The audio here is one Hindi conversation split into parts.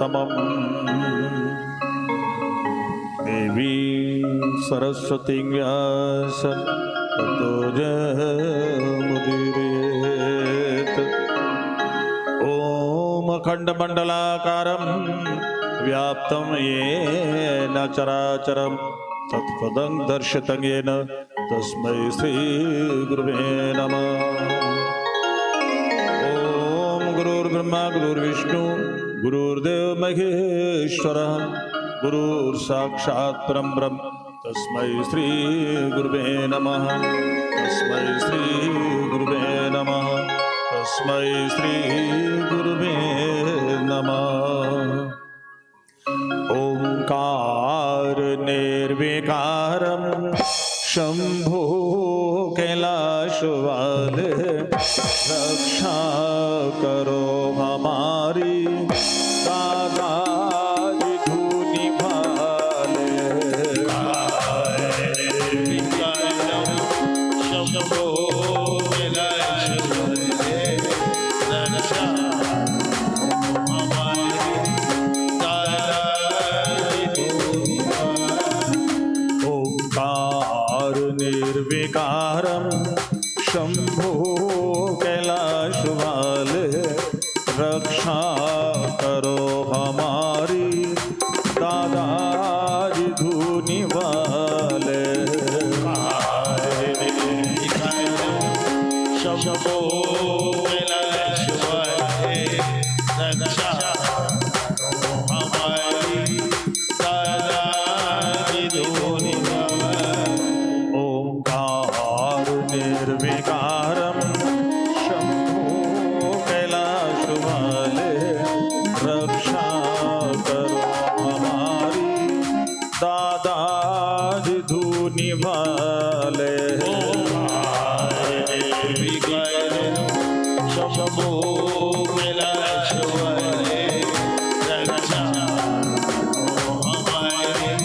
पुरुषोत्तमम् देवी सरस्वती व्यासं ततो जयमुदीरयेत्। ॐ अखण्डमण्डलाकारं व्याप्तं येन चराचरं तत्पदं दर्शितं येन तस्मै श्रीगुरुवे नमः। ॐ गुरुर्ब्रह्मा गुरुर्विष्णु गुरुर्देव महेश्वरः गुरुर्साक्षात् परं ब्रह्म तस्मै श्रीगुरुवे नमः। तस्मै श्रीगुरुवे नमः। तस्मै श्रीगुरुवे नमः। ओंकार निर्विकारं शंभो कैलाशवाले रक्षा करो हमारी दादाजी धूनी भाले। शंभो कैलाशवाले रक्षा हमारी दादाजी धूनी भाले। ओंकार निर्विकारं शंभो कैलाश वाले रक्षा करो हमारी दादाजी धूनी वाले। शंभो कैलाश वाले रक्षा हमारी दादाजी धूनी वाले। ओंकार निर्विकारं शंभो कैलाश वाले रक्षा करो हमारी दादाजी धूनी वाले। शंभो कैलाश वाले रक्षा हमारी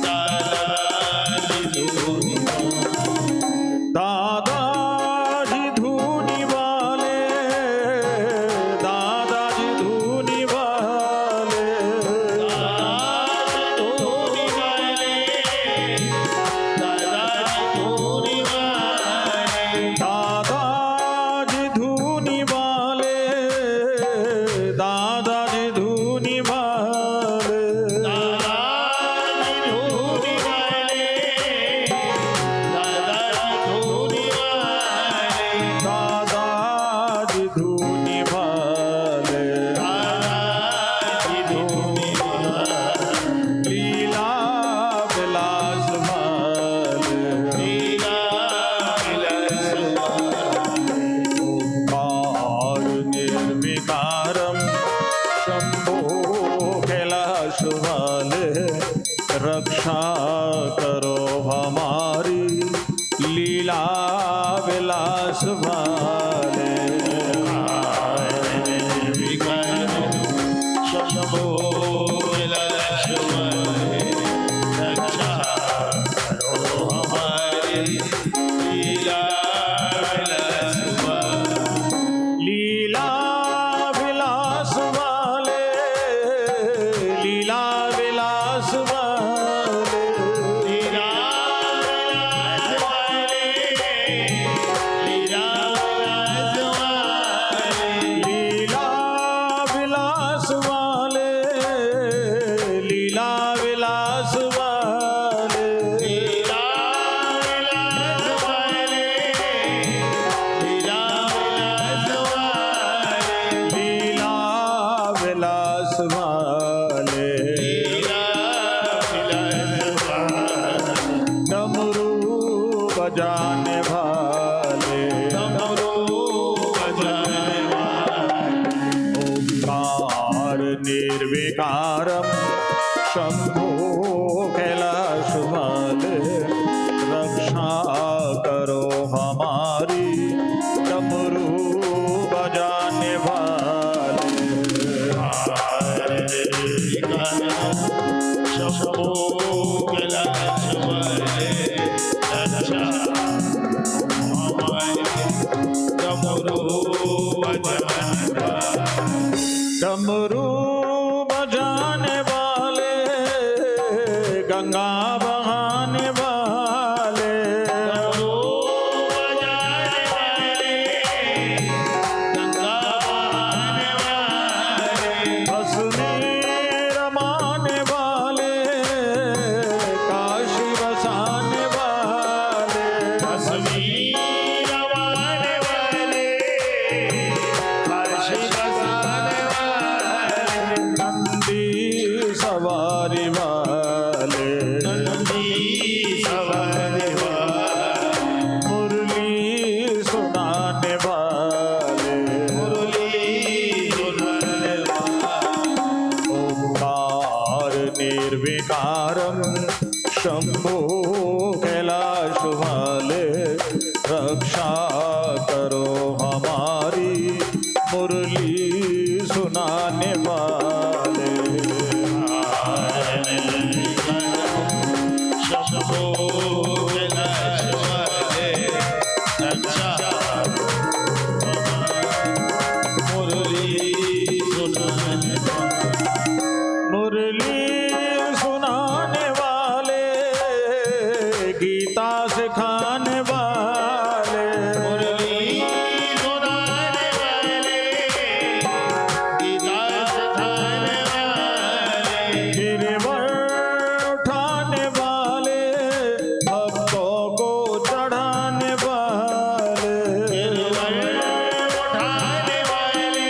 दादाजी धूनी दादाजी धूनी वाले दादाजी धूनी वाले धूनी वाले दादाजी धूनी वाले दादाजी धूनी वाले दादाजी धूनी वाले दादाजी धूनी वाले दादाजी धूनी वाले दादाजी धूनी वाले लीला विलास वाले लीला विलास ओंकार निर्विकारं शंभो कैलाश वाले रक्षा करो हमारी लीला विलास वाले। शंभो कैलाश वाले रक्षा करो हमारी लीला विलास वाले। लीला विलास वाले लीला विलास वाले लीला विलास वाले लीला विलास वाले लीला विलास वाले लीला विलास वाले लीला विलास वाले लीला विलास वाले लीला विलास वाले लीला विलास वाले। डमरू बजाने वाले डमरू बजाने वाले ओंकार निर्विकारं शंभो कैलाश वाले रक्षा करो हमारी डमरू बजाने वाले। शंभो कैलाश वाले रक्षा हमारी डमरू बजाने वाले। डमरू निर्विकारं शंभो कैलाश वाले रक्षा करो हमारी मुरली सुनाने वाले। शंभो कैलाश वाले रक्षा मुरली सुनाने मुरली सुनाने वाले गीता सिखाने वाले मुरली सुनाने वाले गीता सिखाने वाले गिरवर उठाने वाले भक्तों को चढ़ाने वाले गिरवर उठाने वाले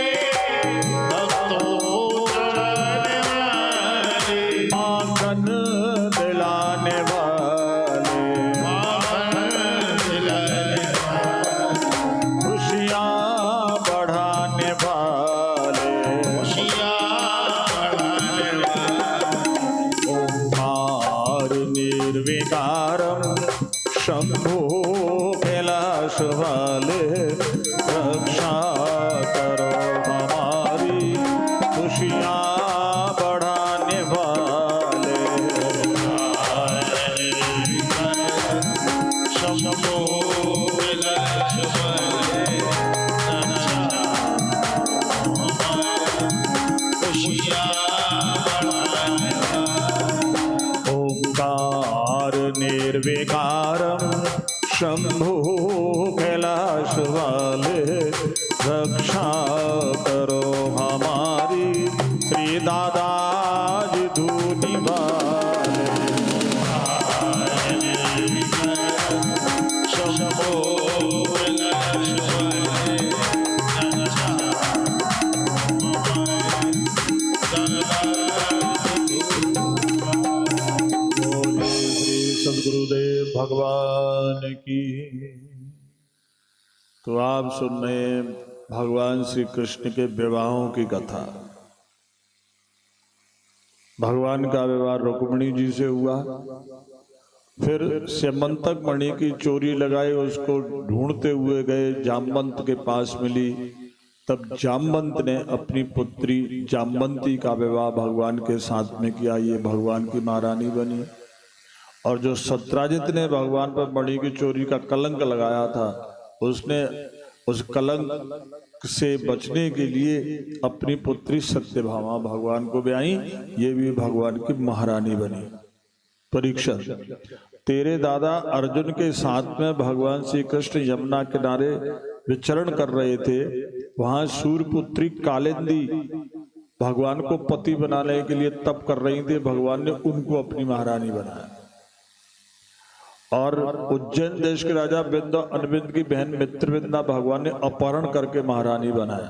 भक्तों को चढ़ाने वाले माखन दिलाने वाले माखन दिलाने खुशियाँ बढ़ाने वाले खुशियाँ बढ़ाने वाले ओंकार निर्विकारं शंभो कैलाश वाले रक्षा करो हमारी खुशियाँ बढ़ाने वाले। शंभो कैलाश वाले खुशियाँ बढ़ाने वाले ओंकार निर्विकारं शंभो कैलाश वाले रक्षा करो हमारी श्री दादाजी धूनी वाले। शंभो कैलाश वाले बोले श्री सद्गुरुदेव भगवान की। तो आप सुन रहे हैं भगवान श्री कृष्ण के विवाहों की कथा। भगवान का विवाह रुक्मिणी जी से हुआ, फिर स्यमंतक मणि की चोरी लगाई, उसको ढूंढते हुए गए, जामवंत के पास मिली। तब जामवंत ने अपनी पुत्री जामवंती का विवाह भगवान के साथ में किया, ये भगवान की महारानी बनी। और जो सत्राजित ने भगवान पर मणि की चोरी का कलंक लगाया था, उसने उस कलंक से बचने के लिए अपनी पुत्री सत्यभामा भगवान को ब्याई, ये भी भगवान की महारानी बनी। परीक्षित, तेरे दादा अर्जुन के साथ में भगवान श्री कृष्ण यमुना किनारे विचरण कर रहे थे। वहां सूर्यपुत्री कालिंदी भगवान को पति बनाने के लिए तप कर रही थी। भगवान ने उनको अपनी महारानी बनाया। और उज्जैन देश के राजा बिंद अनबिंद की बहन मित्रविंदा भगवान ने अपहरण करके महारानी बनाया।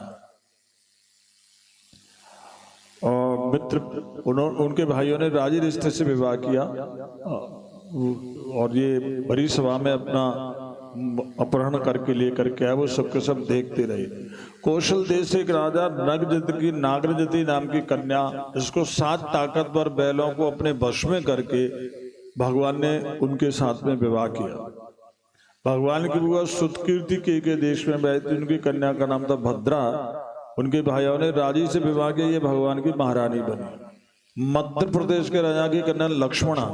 और उनके भाइयों ने राजी रिश्ते से विवाह किया और ये बड़ी सभा में अपना अपहरण करके लेकर के आए। वो सबके सब देखते रहे। कौशल देश से एक राजा नागरजति नाम की कन्या, इसको 7 ताकतवर बैलों को अपने वश में करके भगवान ने उनके साथ में विवाह किया। भगवान की बुआ सुतकीर्ति के देश में बैठी थी, उनकी कन्या का नाम था भद्रा। उनके भाइयों ने राजी से विवाह किया, ये भगवान की महारानी बनी। मध्य प्रदेश के राजा की कन्या लक्ष्मणा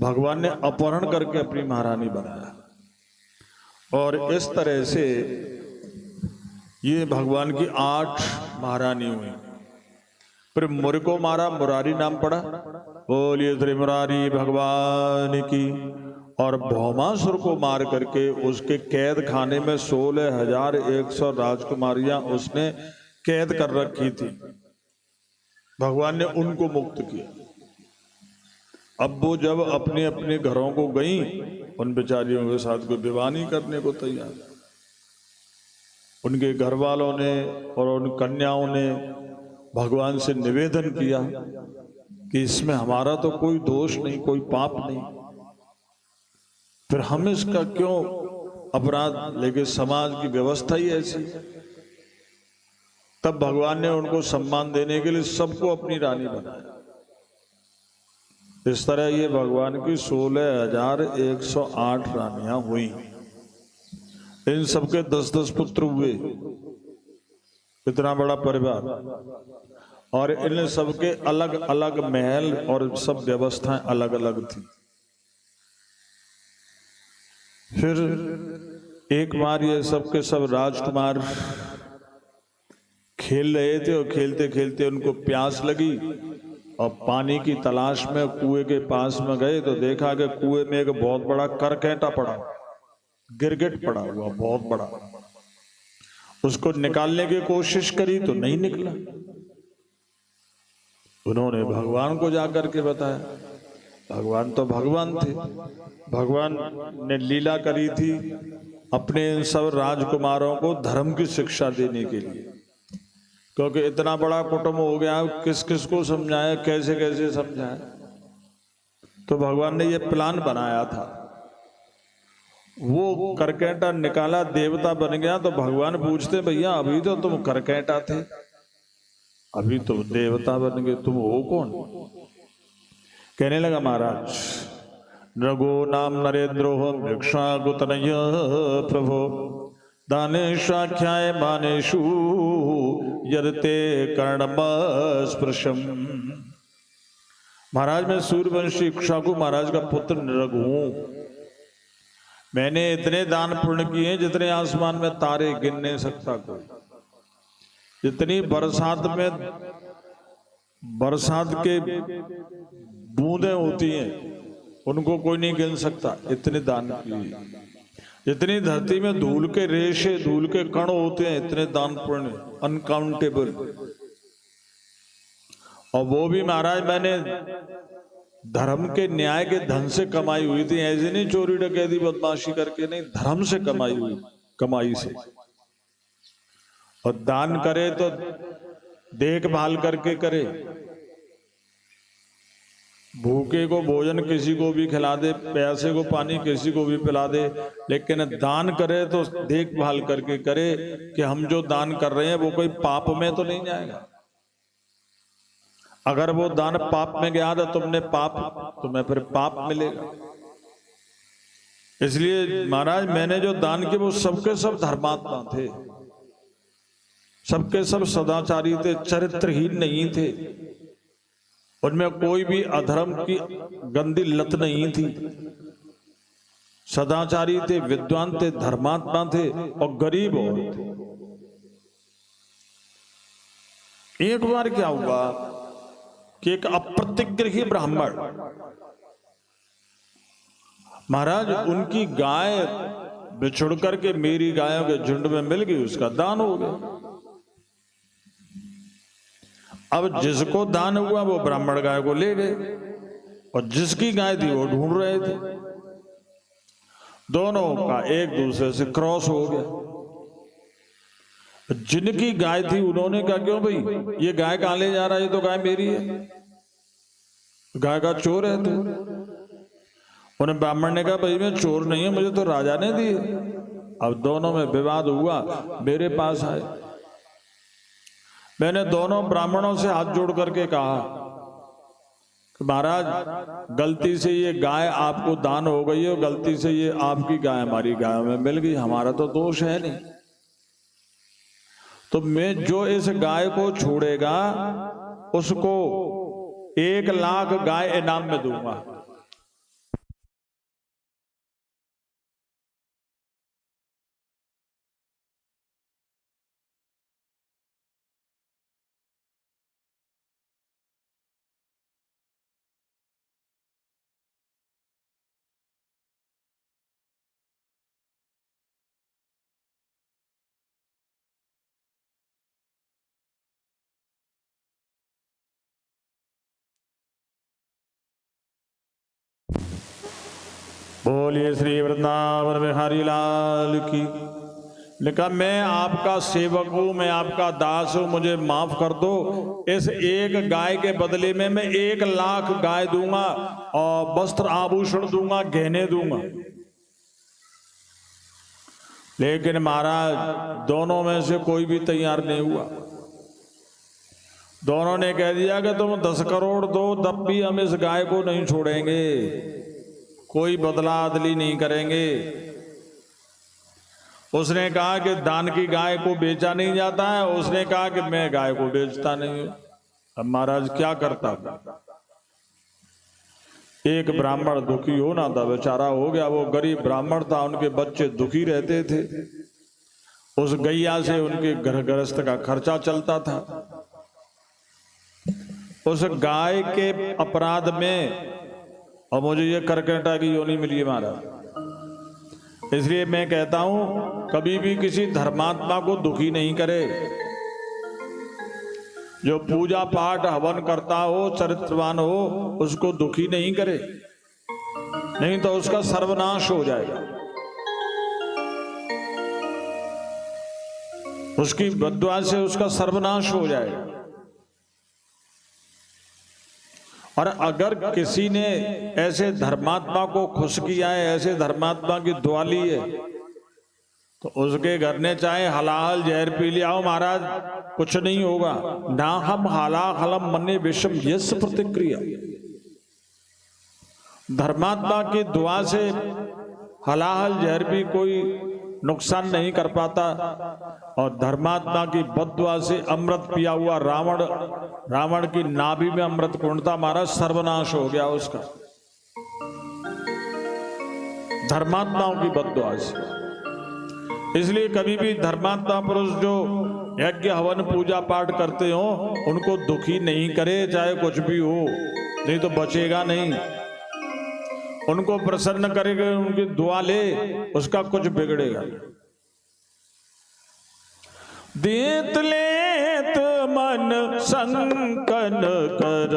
भगवान ने अपहरण करके अपनी महारानी बनाया। और इस तरह से ये भगवान की 8 महारानी हुई। फिर मुर को मारा, मुरारी नाम पड़ा। बोलिए श्री मुरारी भगवान की। और भौमासुर को मार करके उसके कैद खाने में 16,100 राजकुमारियां उसने कैद कर रखी थी। भगवान ने उनको मुक्त किया। अब वो जब अपने अपने घरों को गई, उन बेचारियों के साथ कोई विवाह नहीं करने को तैयार। उनके घर वालों ने और उन कन्याओं ने भगवान से निवेदन किया कि इसमें हमारा तो कोई दोष नहीं, कोई पाप नहीं, फिर हम इसका क्यों अपराध, लेकिन समाज की व्यवस्था ही ऐसी। तब भगवान ने उनको सम्मान देने के लिए सबको अपनी रानी बनाया। इस तरह ये भगवान की 16,108 रानियां हुई। इन सबके 10-10 पुत्र हुए, इतना बड़ा परिवार, और इन सबके अलग अलग महल और सब व्यवस्थाएं अलग अलग थी। फिर एक बार ये सबके सब राजकुमार खेल रहे थे और खेलते खेलते उनको प्यास लगी और पानी की तलाश में कुएं के पास में गए तो देखा कि कुएं में एक बहुत बड़ा करकैंटा पड़ा, गिरगिट पड़ा हुआ बहुत बड़ा। उसको निकालने की कोशिश करी तो नहीं निकला। उन्होंने भगवान को जाकर के बताया। भगवान तो भगवान थे, भगवान ने लीला करी थी अपने इन सब राजकुमारों को धर्म की शिक्षा देने के लिए, क्योंकि इतना बड़ा कुटुंब हो गया, किस किस को समझाया, कैसे कैसे समझाया। तो भगवान ने ये प्लान बनाया था। वो करकैंटा निकाला, देवता बन गया। तो भगवान पूछते, भैया अभी तो तुम करकैंटा थे, अभी तुम देवता बन गए, तुम हो कौन? कहने लगा, महाराज नृगो नाम नरेंद्रो भिक्षा गुतनय प्रभो दानेशाख्याय मानेषु यदते कर्णम स्पृशम। महाराज मैं सूर्यवंशी इक्ष्वाकु महाराज का पुत्र नृग हूं। मैंने इतने दान पुण्य किए जितने आसमान में तारे गिन नहीं सकता कोई, जितनी बरसात के बूंदें होती हैं उनको कोई नहीं गिन सकता, इतने दान किए। जितनी धरती में धूल के रेशे, धूल के कण होते हैं, इतने दान पुण्य अनकाउंटेबल। और वो भी महाराज मैंने धर्म के न्याय के धन से कमाई हुई थी, ऐसे नहीं चोरी डकैती बदमाशी करके नहीं, धर्म से कमाई हुई, कमाई से। और दान करे तो देखभाल करके करे, भूखे को भोजन किसी को भी खिला दे, प्यासे को पानी किसी को भी पिला दे, लेकिन दान करे तो देखभाल करके करे कि हम जो दान कर रहे हैं वो कोई पाप में तो नहीं जाएगा। अगर वो दान पाप में गया तो तुम्हें फिर पाप मिलेगा। इसलिए महाराज मैंने जो दान किए वो सबके सब धर्मात्मा थे, सबके सब सदाचारी थे, चरित्रहीन नहीं थे, उनमें कोई भी अधर्म की गंदी लत नहीं थी। सदाचारी थे, विद्वान थे, धर्मात्मा थे और गरीब और थे। एक बार क्या हुआ कि एक अप्रतिग्रही ब्राह्मण महाराज उनकी गाय बिछुड़ करके मेरी गायों के झुंड में मिल गई, उसका दान हो गया। अब जिसको दान हुआ वो ब्राह्मण गाय को ले गए और जिसकी गाय थी वो ढूंढ रहे थे। दोनों का एक दूसरे से क्रॉस हो गया। जिनकी गाय थी उन्होंने कहा, क्यों भाई ये गाय कहां ले जा रहा है, ये तो गाय मेरी है, गाय का चोर है तू। उन्हें ब्राह्मण ने कहा, भाई मैं चोर नहीं है, मुझे तो राजा ने दी। अब दोनों में विवाद हुआ, मेरे पास आए। मैंने दोनों ब्राह्मणों से हाथ जोड़ करके कहा कि महाराज गलती से ये गाय आपको दान हो गई है, गलती से ये आपकी गाय हमारी गाय में मिल गई, हमारा तो दोष है नहीं। तो मैं जो इस गाय को छोड़ेगा उसको 1 लाख गाय इनाम में दूंगा। बोलिए श्री वृंदावन बिहारी लाल की। लिखा, मैं आपका सेवक हूं, मैं आपका दास हूं, मुझे माफ कर दो। इस एक गाय के बदले में मैं 1 लाख गाय दूंगा और वस्त्र आभूषण दूंगा, गहने दूंगा। लेकिन महाराज दोनों में से कोई भी तैयार नहीं हुआ। दोनों ने कह दिया कि तुम 10 करोड़ दो तब भी हम इस गाय को नहीं छोड़ेंगे, कोई बदला अदली नहीं करेंगे। उसने कहा कि दान की गाय को बेचा नहीं जाता है, उसने कहा कि मैं गाय को बेचता नहीं हूं। अब महाराज क्या करता? एक ब्राह्मण दुखी होना था, बेचारा हो गया। वो गरीब ब्राह्मण था, उनके बच्चे दुखी रहते थे। उस गैया से उनके घर गृहस्थ का खर्चा चलता था। उस गाय के अपराध में, और मुझे ये करकटा की योनि मिली है महाराज, इसलिए मैं कहता हूं कभी भी किसी धर्मात्मा को दुखी नहीं करे। जो पूजा पाठ हवन करता हो, चरित्रवान हो, उसको दुखी नहीं करे, नहीं तो उसका सर्वनाश हो जाएगा। उसकी बद्दुआ से उसका सर्वनाश हो जाएगा। और अगर किसी ने ऐसे धर्मात्मा को खुश किया है, ऐसे धर्मात्मा की दुआ ली है, तो उसके घर ने चाहे हलाहल जहर पी लिया हो महाराज, कुछ नहीं होगा। ना हम हाला हलम मन्ने विषम यस प्रतिक्रिया। धर्मात्मा की दुआ से हलाहल जहर भी कोई नुकसान नहीं कर पाता, और धर्मात्मा की बद्दुआ से अमृत पिया हुआ रावण की नाभि में अमृत कुंडता, महाराज सर्वनाश हो गया उसका, धर्मात्माओं की बद्दुआ से। इसलिए कभी भी धर्मात्मा पुरुष जो यज्ञ हवन पूजा पाठ करते हो, उनको दुखी नहीं करे, चाहे कुछ भी हो, नहीं तो बचेगा नहीं। उनको प्रसन्न करेगा, उनकी दुआ ले, उसका कुछ बिगड़ेगा। देत लेत मन संकन कर,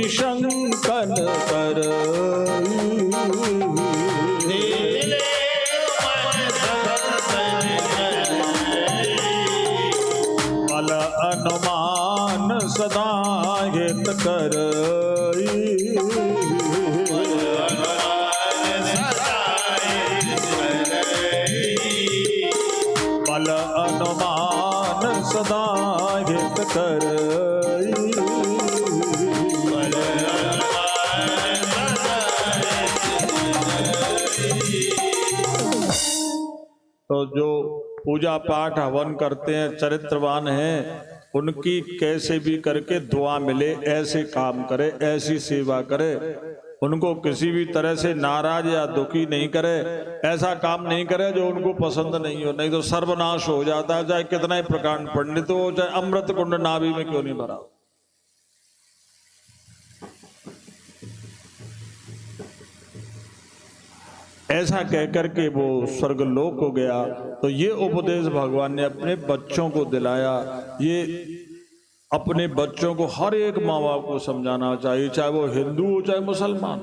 शंकन कर, बल अनुमान सदा हित कर, बल अनुमान सदा हित कर। तो जो पूजा पाठ हवन करते हैं, चरित्रवान हैं, उनकी कैसे भी करके दुआ मिले, ऐसे काम करे, ऐसी सेवा करे, उनको किसी भी तरह से नाराज या दुखी नहीं करे, ऐसा काम नहीं करे जो उनको पसंद नहीं हो, नहीं तो सर्वनाश हो जाता है। चाहे कितना ही प्रकांड पंडित हो, चाहे अमृत कुंड नाभि में क्यों नहीं भरा। ऐसा कहकर के वो स्वर्गलोक को गया। तो ये उपदेश भगवान ने अपने बच्चों को दिलाया। ये अपने बच्चों को हर एक माँ बाप को समझाना चाहिए, चाहे वो हिंदू हो चाहे मुसलमान।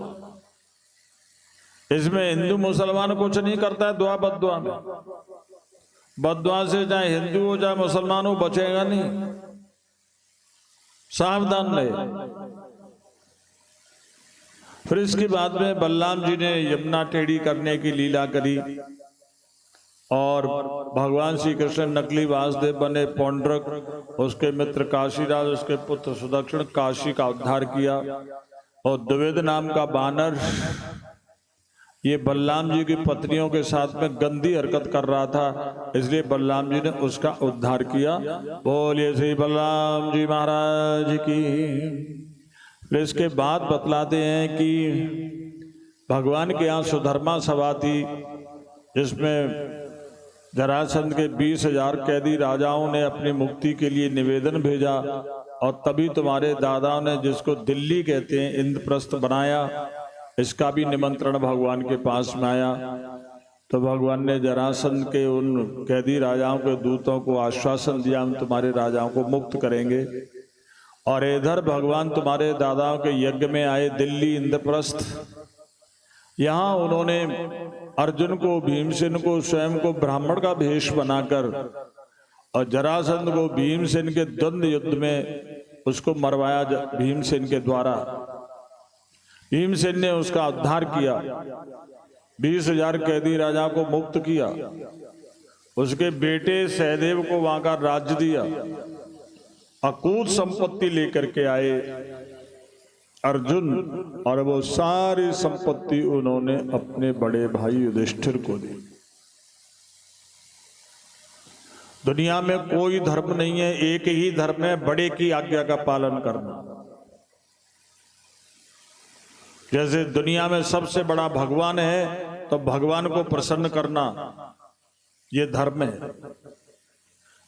इसमें हिंदू मुसलमान कुछ नहीं करता है, दुआ बद्दुआ में। बद्दुआ से चाहे हिंदू हो चाहे मुसलमान हो, बचेगा नहीं, सावधान रहे। फिर इसके बाद में बलराम जी ने यमुना टेढ़ी करने की लीला करी, और भगवान श्री कृष्ण नकली वासुदेव बने, पौंड्रक, उसके मित्र काशीराज, उसके पुत्र सुदक्षिण काशी का उद्धार किया। और द्विविध नाम का बानर ये बलराम जी की पत्नियों के साथ में गंदी हरकत कर रहा था, इसलिए बलराम जी ने उसका उद्धार किया। बोलिए श्री बलराम जी महाराज की। फिर इसके बाद बतलाते हैं कि भगवान के यहाँ सुधर्मा सभा थी, जिसमें जरासंध के 20,000 कैदी राजाओं ने अपनी मुक्ति के लिए निवेदन भेजा, और तभी तुम्हारे दादाओं ने, जिसको दिल्ली कहते हैं, इंद्रप्रस्थ बनाया। इसका भी निमंत्रण भगवान के पास में आया। तो भगवान ने जरासंध के उन कैदी राजाओं के दूतों को आश्वासन दिया, हम तुम्हारे राजाओं को मुक्त करेंगे। और इधर भगवान तुम्हारे दादाओं के यज्ञ में आए दिल्ली इंद्रप्रस्थ। यहाँ उन्होंने अर्जुन को, भीमसेन को, स्वयं को ब्राह्मण का भेष बनाकर और जरासंध को भीमसेन के द्वंद्व युद्ध में उसको मरवाया भीमसेन के द्वारा। भीमसेन ने उसका उद्धार किया, 20,000 कैदी राजा को मुक्त किया, उसके बेटे सहदेव को वहां का राज्य दिया, अकूत संपत्ति लेकर के आए अर्जुन, और वो सारी संपत्ति उन्होंने अपने बड़े भाई युधिष्ठिर को दी। दुनिया में कोई धर्म नहीं है, एक ही धर्म है, बड़े की आज्ञा का पालन करना। जैसे दुनिया में सबसे बड़ा भगवान है तो भगवान को प्रसन्न करना ये धर्म है।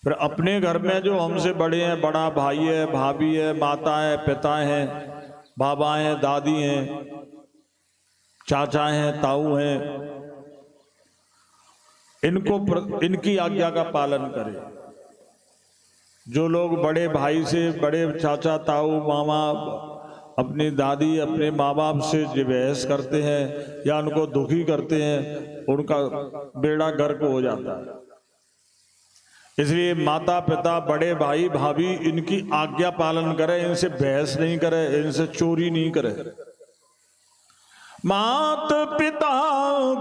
फिर अपने घर में जो हमसे बड़े हैं, बड़ा भाई है, भाभी है, माता है, पिता है, बाबा हैं, दादी हैं, चाचा हैं, ताऊ हैं, इनकी आज्ञा का पालन करें। जो लोग बड़े भाई से, बड़े चाचा, ताऊ, मामा, अपनी दादी, अपने माँ बाप से जो बहस करते हैं या उनको दुखी करते हैं, उनका बेड़ा गर्क हो जाता है। इसलिए माता पिता, बड़े भाई भाभी, इनकी आज्ञा पालन करें, इनसे बहस नहीं करें, इनसे चोरी नहीं करें। मात पिता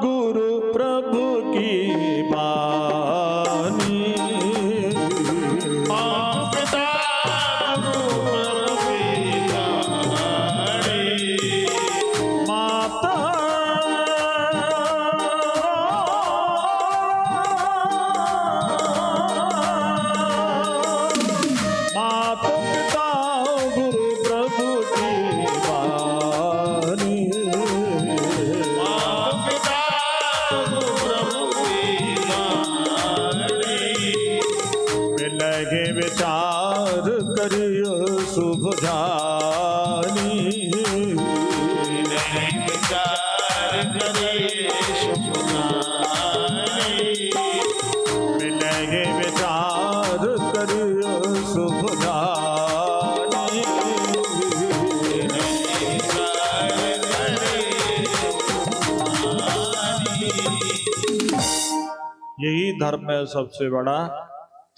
गुरु प्रभु की बानी, विचार करियो शुभ जानी, विचार करिए शुभ जानी, मिलेंगे विचार करियो शुभ जानी, यही धर्म है सबसे बड़ा।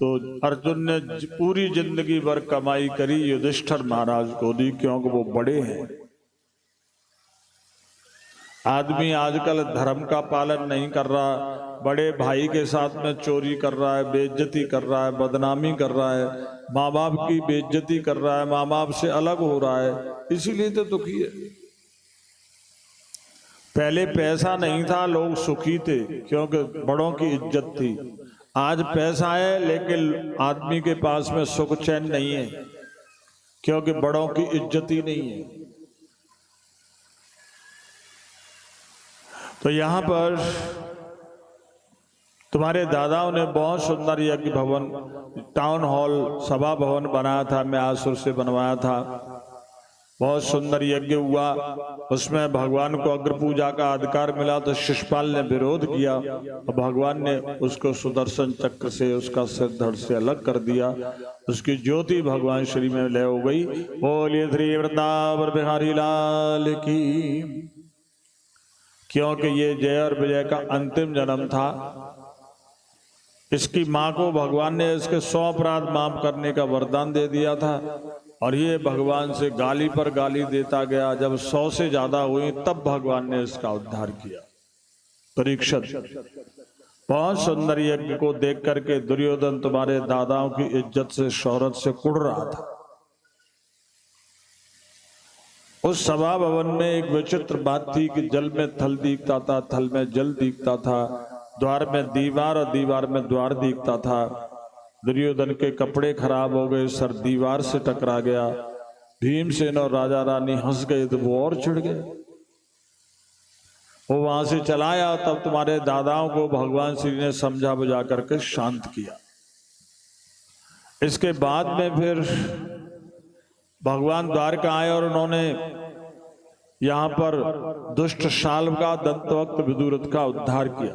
तो अर्जुन ने पूरी जिंदगी भर कमाई करी, युधिष्ठिर महाराज को दी, क्योंकि वो बड़े हैं। आदमी आजकल धर्म का पालन नहीं कर रहा, बड़े भाई के साथ में चोरी कर रहा है, बेइज्जती कर रहा है, बदनामी कर रहा है, माँ बाप की बेइज्जती कर रहा है, माँ बाप से अलग हो रहा है, इसीलिए तो दुखी है। पहले पैसा नहीं था, लोग सुखी थे क्योंकि बड़ों की इज्जत थी। आज पैसा है लेकिन आदमी के पास में सुख चैन नहीं है, क्योंकि बड़ों की इज्जत ही नहीं है। तो यहां पर तुम्हारे दादाओं ने बहुत सुंदर यज्ञ भवन, टाउन हॉल, सभा भवन बनाया था, मैं आसुर से बनवाया था। बहुत सुंदर यज्ञ हुआ, उसमें भगवान को अग्र पूजा का अधिकार मिला तो शिशुपाल ने विरोध किया और भगवान ने उसको सुदर्शन चक्र से उसका सिर धड़ से अलग कर दिया। उसकी ज्योति भगवान श्री में लय हो गई। बोलिए श्री वृंदावन बिहारी लाल की। क्योंकि ये जय और विजय का अंतिम जन्म था। इसकी मां को भगवान ने इसके 100 अपराध माफ करने का वरदान दे दिया था और ये भगवान से गाली पर गाली देता गया। जब 100 से ज्यादा हुई तब भगवान ने इसका उद्धार किया। परीक्षित, बहुत सुंदर यज्ञ को देख करके दुर्योधन तुम्हारे दादाओं की इज्जत से, शौहरत से कुढ़ रहा था। उस सभा भवन में एक विचित्र बात थी कि जल में थल दिखता था, थल में जल दिखता था, द्वार में दीवार और दीवार में द्वार दिखता था। दुर्योधन के कपड़े खराब हो गए, सर दीवार से टकरा गया। भीमसेन और राजा रानी हंस गए तो वो और चिढ़ गए। वो वहां से चलाया, तब तुम्हारे दादाओं को भगवान श्री ने समझा बुझा करके शांत किया। इसके बाद में फिर भगवान द्वारका आए और उन्होंने यहां पर दुष्ट शाल्व का, दंतवक्त विदुरथ का उद्धार किया।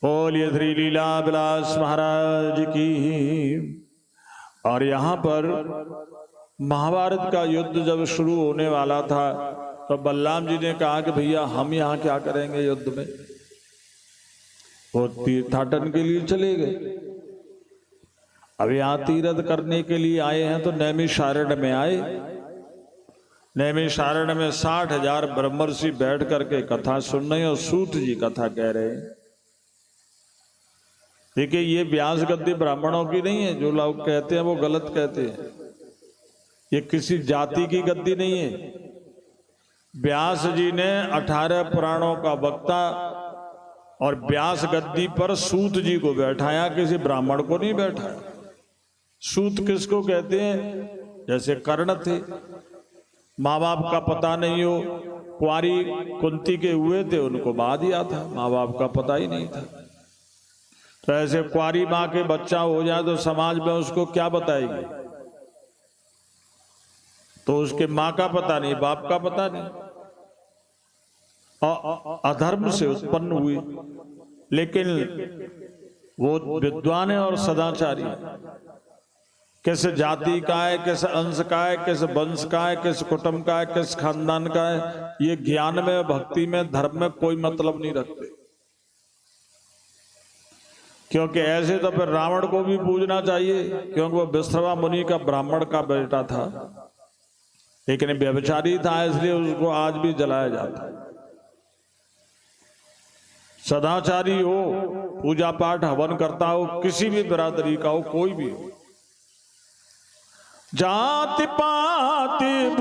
बोलिए श्री लीला विलास महाराज की। और यहां पर महाभारत का युद्ध जब शुरू होने वाला था तो बलराम जी ने कहा कि भैया हम यहाँ क्या करेंगे युद्ध में, वो तीर्थाटन के लिए चले गए। अब यहाँ तीर्थ करने के लिए आए हैं तो नैमिषारण्य में आए। नैमिषारण्य में 60,000 ब्रह्मर्षि बैठ करके कथा सुन रहे हैं और सूत जी कथा कह रहे हैं। देखिए, ये व्यास गद्दी ब्राह्मणों की नहीं है, जो लोग कहते हैं वो गलत कहते हैं। ये किसी जाति की गद्दी नहीं है। व्यास जी ने 18 पुराणों का वक्ता और व्यास गद्दी पर सूत जी को बैठाया, किसी ब्राह्मण को नहीं बैठाया। सूत किसको कहते हैं? जैसे कर्ण थे, माँ बाप का पता नहीं हो, कुंवारी कुंती के हुए थे, उनको बहा दिया था, माँ बाप का पता ही नहीं था। तो ऐसे कुंवारी माँ के बच्चा हो जाए तो समाज में उसको क्या बताएगी? तो उसके माँ का पता नहीं, बाप का पता नहीं, अधर्म से उत्पन्न हुई। लेकिन वो विद्वान है और सदाचारी है। किस जाति का है, किस अंश का है, किस वंश का है, किस कुटुंब का है, किस खानदान का है, ये ज्ञान में, भक्ति में, धर्म में कोई मतलब नहीं रखते। क्योंकि ऐसे तो फिर रावण को भी पूजना चाहिए, क्योंकि वो विश्रवा मुनि का ब्राह्मण का बेटा था, लेकिन व्यभिचारी था, इसलिए उसको आज भी जलाया जाता है। सदाचारी हो, पूजा पाठ हवन करता हो, किसी भी बिरादरी का हो, कोई भी हो, जाति पाति